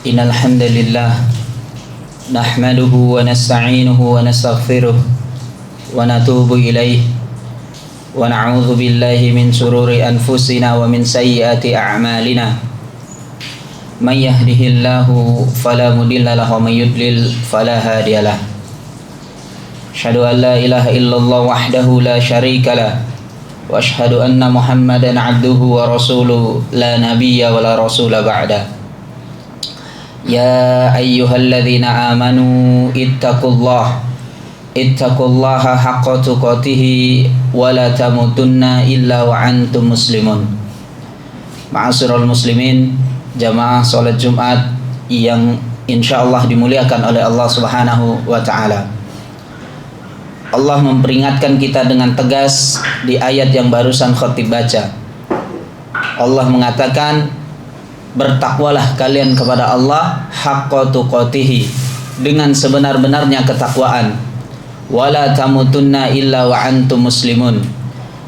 Innal hamdalillah nahmaduhu wa nasta'inuhu wa nastaghfiruh wa natubu ilaih wa na'udzu billahi min shururi anfusina wa min sayyiati a'malina. May yahdihillahu fala mudilla lahu wa may yudlil fala hadiyalah. Asyhadu an la ilaha illallah wahdahu la syarika lah wa asyhadu anna Muhammadan 'abduhu wa rasuluhu la nabiyya wa la rasula ba'da. Ya ayyuhalladzina amanu ittaqullaha haqqa tuqatih wa la tamutunna illa wa antum muslimun. Ma'asyiral muslimin, jamaah salat Jumat yang insyaallah dimuliakan oleh Allah Subhanahu wa taala. Allah memperingatkan kita dengan tegas di ayat yang barusan khatib baca. Allah mengatakan, bertakwalah kalian kepada Allah haqqa tuqatih, dengan sebenar-benarnya ketakwaan. Wala tamutunna illa wa antum muslimun,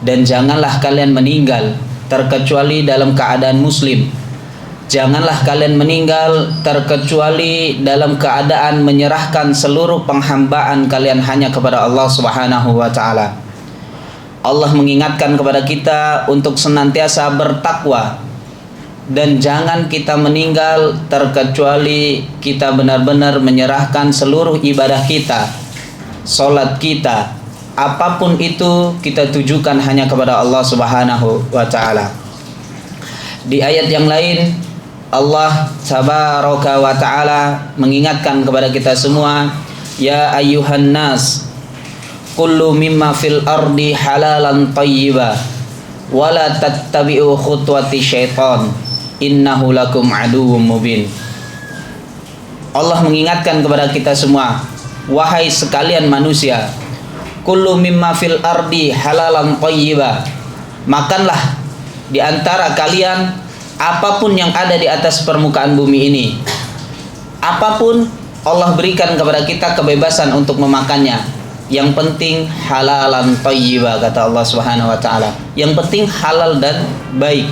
dan janganlah kalian meninggal terkecuali dalam keadaan muslim. Janganlah kalian meninggal terkecuali dalam keadaan menyerahkan seluruh penghambaan kalian hanya kepada Allah Subhanahu wa taala. Allah mengingatkan kepada kita untuk senantiasa bertakwa, dan jangan kita meninggal terkecuali kita benar-benar menyerahkan seluruh ibadah kita, solat kita, apapun itu kita tujukan hanya kepada Allah Subhanahu wa ta'ala. Di ayat yang lain Allah tabaraka wa ta'ala mengingatkan kepada kita semua, ya ayyuhan nas kullu mimma fil ardi halalan tayyiba wala tattabi'u khutuwati syaitan innahu lakum aduwwum mubin. Allah mengingatkan kepada kita semua, wahai sekalian manusia, kullu mimma fil ardi halalan thayyiba, makanlah di antara kalian apapun yang ada di atas permukaan bumi ini. Apapun Allah berikan kepada kita kebebasan untuk memakannya. Yang penting halalan thayyiba, kata Allah Subhanahu wa taala. Yang penting halal dan baik.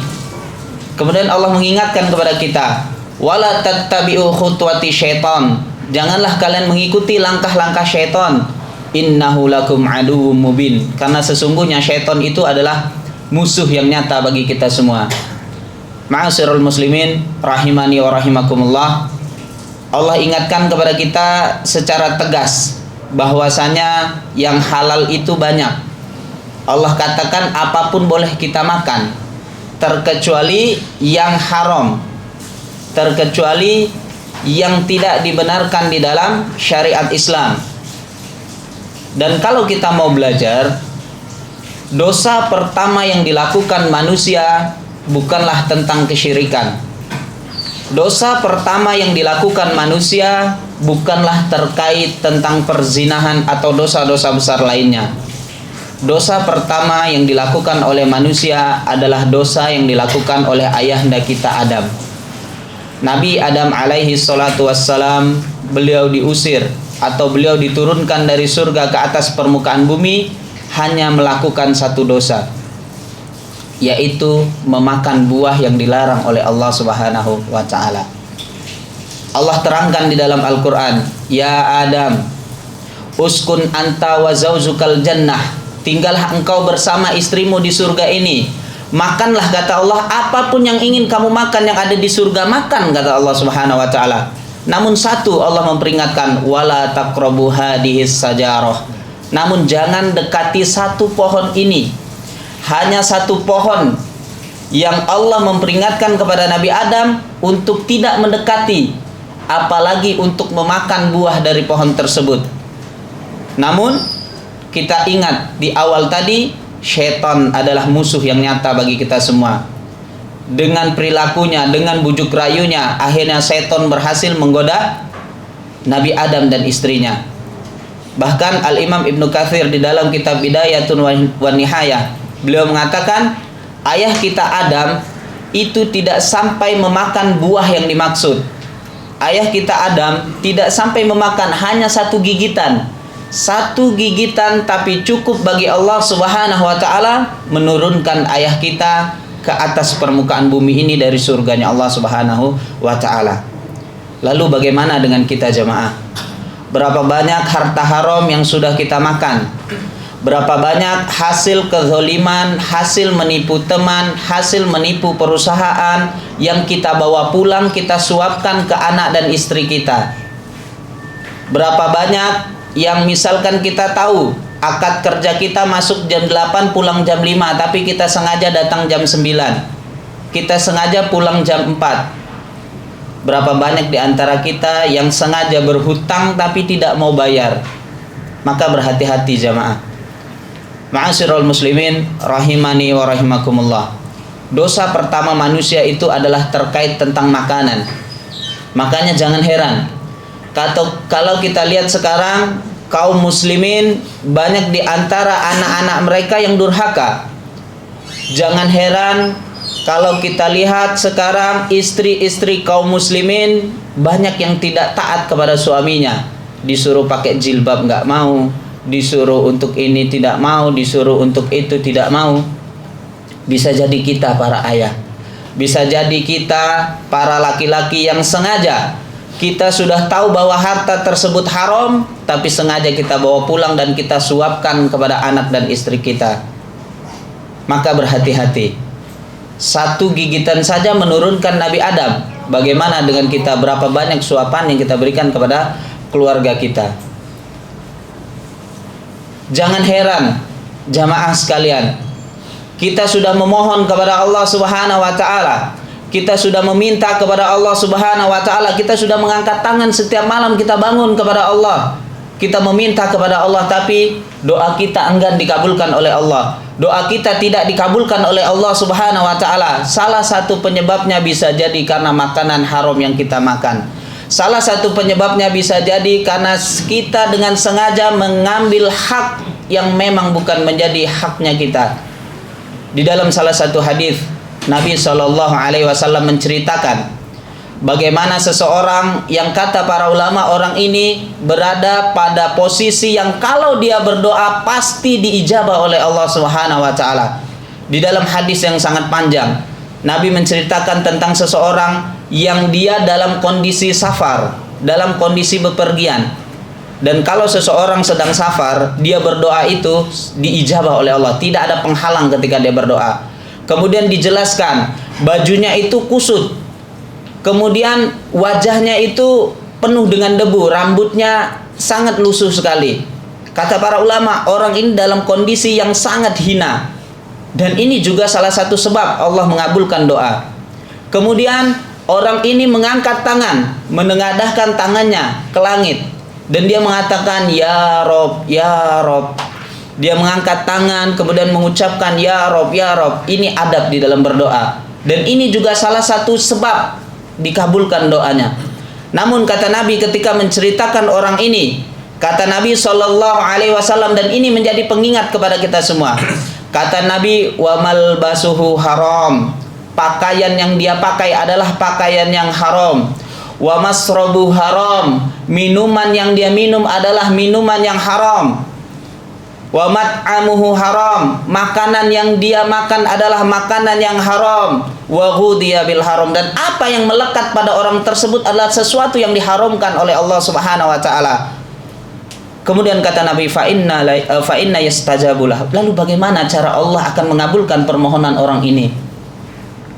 Kemudian Allah mengingatkan kepada kita, wala tattabi'u khutuwati syaitan, janganlah kalian mengikuti langkah-langkah syaitan, innahu lakum aduwwum mubin, karena sesungguhnya syaitan itu adalah musuh yang nyata bagi kita semua. Ma'asyiral muslimin rahimani wa rahimakumullah, Allah ingatkan kepada kita secara tegas bahwasanya yang halal itu banyak. Allah katakan apapun boleh kita makan, terkecuali yang haram, terkecuali yang tidak dibenarkan di dalam syariat Islam. Dan kalau kita mau belajar, dosa pertama yang dilakukan manusia bukanlah tentang kesyirikan. Dosa pertama yang dilakukan manusia bukanlah terkait tentang perzinahan atau dosa-dosa besar lainnya. Dosa pertama yang dilakukan oleh manusia adalah dosa yang dilakukan oleh ayahanda kita Adam. Nabi Adam alaihi salatu wassalam, beliau diusir atau beliau diturunkan dari surga ke atas permukaan bumi hanya melakukan satu dosa, yaitu memakan buah yang dilarang oleh Allah Subhanahu wa taala. Allah terangkan di dalam Al-Qur'an, ya Adam, uskun anta wa zaujukal jannah, tinggallah engkau bersama istrimu di surga ini. Makanlah, kata Allah, apapun yang ingin kamu makan yang ada di surga, makan, kata Allah Subhanahu wa taala. Namun satu, Allah memperingatkan, wala taqrabu hadhis sajarah, namun jangan dekati satu pohon ini. Hanya satu pohon yang Allah memperingatkan kepada Nabi Adam untuk tidak mendekati, apalagi untuk memakan buah dari pohon tersebut. Namun kita ingat di awal tadi, syaitan adalah musuh yang nyata bagi kita semua. Dengan perilakunya, dengan bujuk rayunya, akhirnya syaitan berhasil menggoda Nabi Adam dan istrinya. Bahkan Al-Imam Ibnu Katsir di dalam kitab Bidayatun wa Nihayah, beliau mengatakan, ayah kita Adam itu tidak sampai memakan buah yang dimaksud. Ayah kita Adam tidak sampai memakan hanya satu gigitan. Satu gigitan, tapi cukup bagi Allah Subhanahu wa taala menurunkan ayah kita ke atas permukaan bumi ini dari surganya Allah Subhanahu wa taala. Lalu bagaimana dengan kita jamaah? Berapa banyak harta haram yang sudah kita makan? Berapa banyak hasil kezaliman, hasil menipu teman, hasil menipu perusahaan yang kita bawa pulang, kita suapkan ke anak dan istri kita? Berapa banyak yang misalkan kita tahu akad kerja kita masuk jam 8 pulang jam 5, tapi kita sengaja datang jam 9, kita sengaja pulang jam 4. Berapa banyak di antara kita yang sengaja berhutang tapi tidak mau bayar? Maka berhati-hati jamaah. Ma'asyiral muslimin rahimani wa rahimakumullah. Dosa pertama manusia itu adalah terkait tentang makanan. Makanya jangan heran kalau kita lihat sekarang kaum muslimin banyak di antara anak-anak mereka yang durhaka. Jangan heran kalau kita lihat sekarang istri-istri kaum muslimin banyak yang tidak taat kepada suaminya. Disuruh pakai jilbab nggak mau, disuruh untuk ini tidak mau, disuruh untuk itu tidak mau. Bisa jadi kita para ayah, bisa jadi kita para laki-laki yang sengaja kita sudah tahu bahwa harta tersebut haram, tapi sengaja kita bawa pulang dan kita suapkan kepada anak dan istri kita. Maka berhati-hati. Satu gigitan saja menurunkan Nabi Adam. Bagaimana dengan kita? Berapa banyak suapan yang kita berikan kepada keluarga kita? Jangan heran jamaah sekalian, kita sudah memohon kepada Allah Subhanahu wa taala, kita sudah meminta kepada Allah Subhanahu wa taala, kita sudah mengangkat tangan setiap malam kita bangun kepada Allah, kita meminta kepada Allah, tapi doa kita enggan dikabulkan oleh Allah. Doa kita tidak dikabulkan oleh Allah Subhanahu wa taala. Salah satu penyebabnya bisa jadi karena makanan haram yang kita makan. Salah satu penyebabnya bisa jadi karena kita dengan sengaja mengambil hak yang memang bukan menjadi haknya kita. Di dalam salah satu hadis Nabi SAW menceritakan bagaimana seseorang yang kata para ulama orang ini berada pada posisi yang kalau dia berdoa pasti diijabah oleh Allah Subhanahu wa taala. Di dalam hadis yang sangat panjang, Nabi menceritakan tentang seseorang yang dia dalam kondisi safar, dalam kondisi bepergian. Dan kalau seseorang sedang safar, dia berdoa itu diijabah oleh Allah, tidak ada penghalang ketika dia berdoa. Kemudian dijelaskan, bajunya itu kusut, kemudian wajahnya itu penuh dengan debu, rambutnya sangat lusuh sekali. Kata para ulama, orang ini dalam kondisi yang sangat hina. Dan ini juga salah satu sebab Allah mengabulkan doa. Kemudian orang ini mengangkat tangan, menengadahkan tangannya ke langit, dan dia mengatakan ya Rob, ya Rob. Dia mengangkat tangan kemudian mengucapkan ya Rob, ya Rob. Ini adab di dalam berdoa. Dan ini juga salah satu sebab dikabulkan doanya. Namun kata Nabi ketika menceritakan orang ini, kata Nabi SAW, dan ini menjadi pengingat kepada kita semua. Kata Nabi, wa malbasuhu haram. Pakaian yang dia pakai adalah pakaian yang haram. Wa masrabu haram. Minuman yang dia minum adalah minuman yang haram. Wa mat'amuhu haram. Makanan yang dia makan adalah makanan yang haram. Wa ghudiya bil haram. Dan apa yang melekat pada orang tersebut adalah sesuatu yang diharamkan oleh Allah Subhanahu wa taala. Kemudian kata Nabi, fa inna yastajabulah. Lalu bagaimana cara Allah akan mengabulkan permohonan orang ini?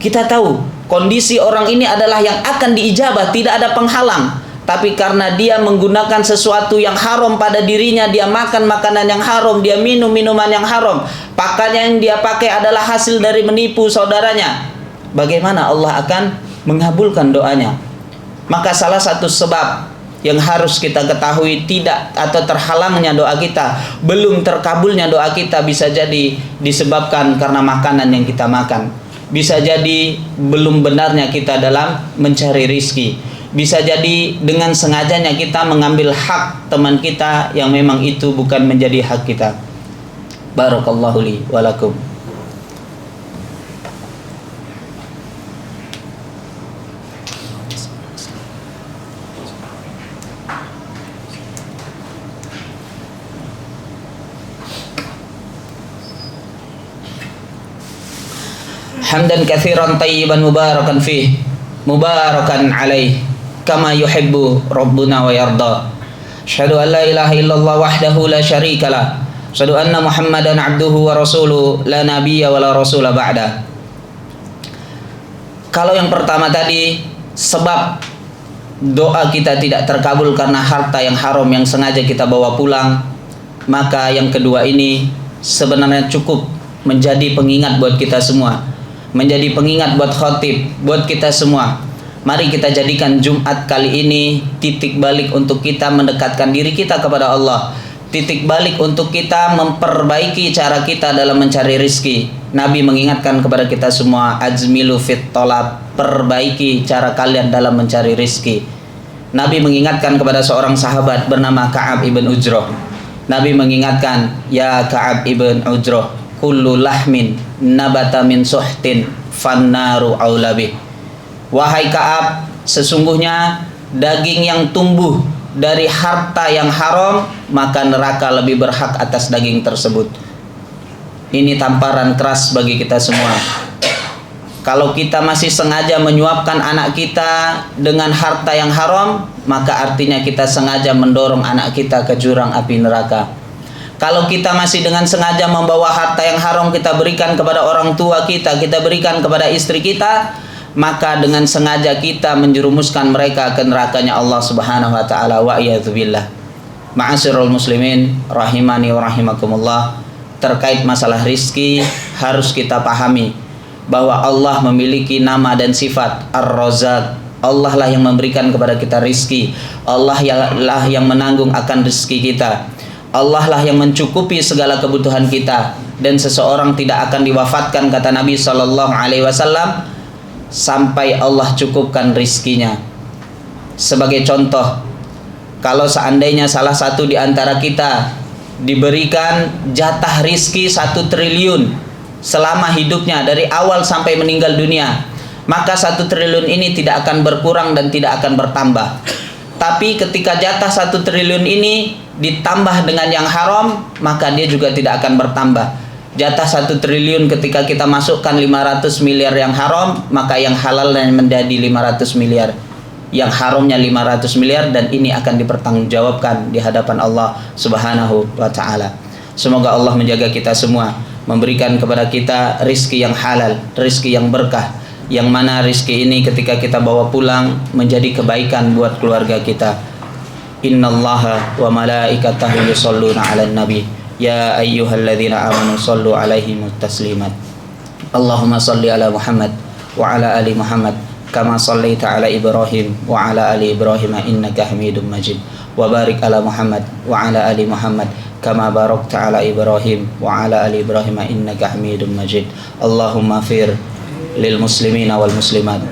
Kita tahu kondisi orang ini adalah yang akan diijabah, tidak ada penghalang. Tapi karena dia menggunakan sesuatu yang haram pada dirinya, dia makan makanan yang haram, dia minum minuman yang haram, pakaian yang dia pakai adalah hasil dari menipu saudaranya. Bagaimana Allah akan mengabulkan doanya? Maka salah satu sebab yang harus kita ketahui tidak atau terhalangnya doa kita, belum terkabulnya doa kita bisa jadi disebabkan karena makanan yang kita makan. Bisa jadi belum benarnya kita dalam mencari rizki. Bisa jadi dengan sengajanya kita mengambil hak teman kita yang memang itu bukan menjadi hak kita. Barakallahu li wa lakum. Hamdan katsiran tayyiban mubarakan fih, mubarakan alaih, kama yuhibbu rabbuna wa yarda. Asyhadu an la ilaha illallah wahdahu la syarika lah. Asyhadu anna Muhammadan abduhu wa rasuluhu la nabiyya wa la rasula ba'da. Kalau yang pertama tadi sebab doa kita tidak terkabul karena harta yang haram yang sengaja kita bawa pulang, maka yang kedua ini sebenarnya cukup menjadi pengingat buat kita semua, menjadi pengingat buat khatib, buat kita semua. Mari kita jadikan Jumat kali ini titik balik untuk kita mendekatkan diri kita kepada Allah, titik balik untuk kita memperbaiki cara kita dalam mencari rizki. Nabi mengingatkan kepada kita semua, ajmilu fit tolab, perbaiki cara kalian dalam mencari rizki. Nabi mengingatkan kepada seorang sahabat bernama Ka'ab ibn Ujrah. Nabi mengingatkan, ya Ka'ab ibn Ujrah, kullu lahmin nabata min suhtin fannaru aulabih. Wahai Ka'ab, sesungguhnya daging yang tumbuh dari harta yang haram, maka neraka lebih berhak atas daging tersebut. Ini tamparan keras bagi kita semua. Kalau kita masih sengaja menyuapkan anak kita dengan harta yang haram, maka artinya kita sengaja mendorong anak kita ke jurang api neraka. Kalau kita masih dengan sengaja membawa harta yang haram kita berikan kepada orang tua kita, kita berikan kepada istri kita, maka dengan sengaja kita menjerumuskan mereka ke nerakanya Allah Subhanahu wa taala, wa iyadzubillah. Ma'asyiral muslimin rahimani wa rahimakumullah, terkait masalah rizki harus kita pahami bahwa Allah memiliki nama dan sifat Ar-Razzaq. Allah lah yang memberikan kepada kita rizki, Allah lah yang menanggung akan rizki kita, Allah lah yang mencukupi segala kebutuhan kita, dan seseorang tidak akan diwafatkan, kata Nabi SAW, sampai Allah cukupkan rizkinya. Sebagai contoh, kalau seandainya salah satu di antara kita diberikan jatah rizki 1 triliun selama hidupnya dari awal sampai meninggal dunia, maka 1 triliun ini tidak akan berkurang dan tidak akan bertambah. Tapi ketika jatah 1 triliun ini ditambah dengan yang haram, maka dia juga tidak akan bertambah. Jatah 1 triliun ketika kita masukkan 500 miliar yang haram, maka yang halal menjadi 500 miliar, yang haramnya 500 miliar, dan ini akan dipertanggungjawabkan di hadapan Allah Subhanahu wa taala. Semoga Allah menjaga kita semua, memberikan kepada kita rizki yang halal, rizki yang berkah, yang mana rizki ini ketika kita bawa pulang menjadi kebaikan buat keluarga kita. Innallaha wa malaikatahu yusholluna 'alan nabi ya ayyuhalladzina amanu shollu 'alaihi taslimat. Allahumma sholli ala Muhammad wa ala ali Muhammad kama shallaita ala Ibrahim wa ala ali Ibrahim innaka Hamidum Majid. Wa barik ala Muhammad wa ala ali Muhammad kama barakta ala Ibrahim wa ala ali Ibrahim innaka Hamidum Majid. Allahumma fir lil muslimina wal muslimat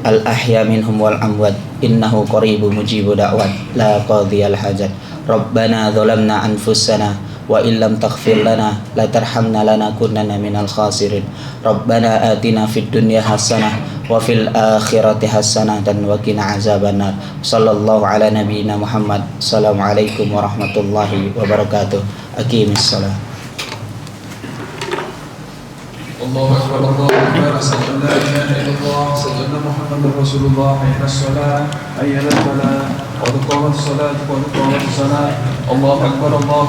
al ahya minhum wal amwat innahu qaribu mujibu da'wat la qadiyal hajat. Rabbana zalamna anfusana wa illam taghfir lana la tarhamna lanakunanna minal khasirin. Rabbana atina fid dunya hasanah wa fil akhirati hasanah dan wa qina azabannar. Sallallahu ala nabiyyina Muhammad. Assalamualaikum warahmatullahi wabarakatuh. Aqimis shalah. Allahu akbar, Allahu akbar, asyhadu an la ilaha illallah, asyhadu anna Muhammadar Rasulullah, hayya as-salah, hayya al-falah, qad qamatis salat, qad qamatis salat. Allahu akbar, Allahu